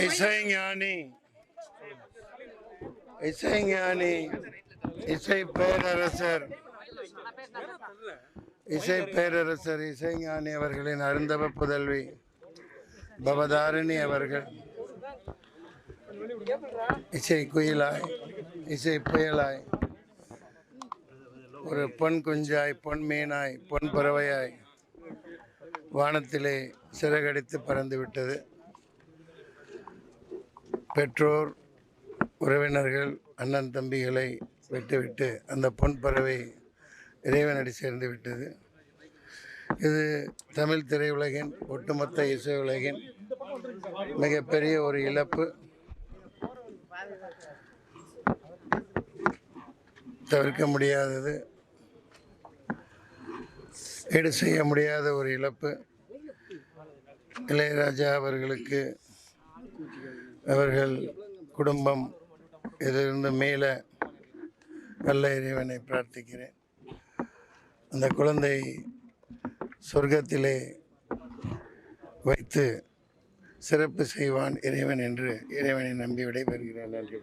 இசைஞானி இசைஞானி இசை பேரரசர் இசைஞானி அவர்களின் அருந்தவ புதல்வி பவதாரிணி அவர்கள் இசை குயிலாய் இசை புயலாய் ஒரு பொன் குஞ்சாய் பொன் மீனாய் பொன் பறவையாய் வானத்திலே சிறகடித்து பறந்து விட்டது. பெற்றோர் உறவினர்கள் அண்ணன் தம்பிகளை விட்டுவிட்டு அந்த பொன் பறவை இறைவனடி சேர்ந்து விட்டது. இது தமிழ் திரையுலகின் ஒட்டுமொத்த இசை உலகின் மிகப்பெரிய ஒரு இழப்பு, தவிர்க்க முடியாதது, ஈடு செய்ய முடியாத ஒரு இழப்பு. இளையராஜா அவர்களுக்கு அவர்கள் குடும்பம் இதிலிருந்து மேல நல்ல இறைவனை பிரார்த்திக்கிறேன். அந்த குழந்தை சொர்க்கத்திலே வைத்து சிறப்பு செய்வான் இறைவன் என்று இறைவனை நம்பி விடைபெறுகிறேன். நன்றி.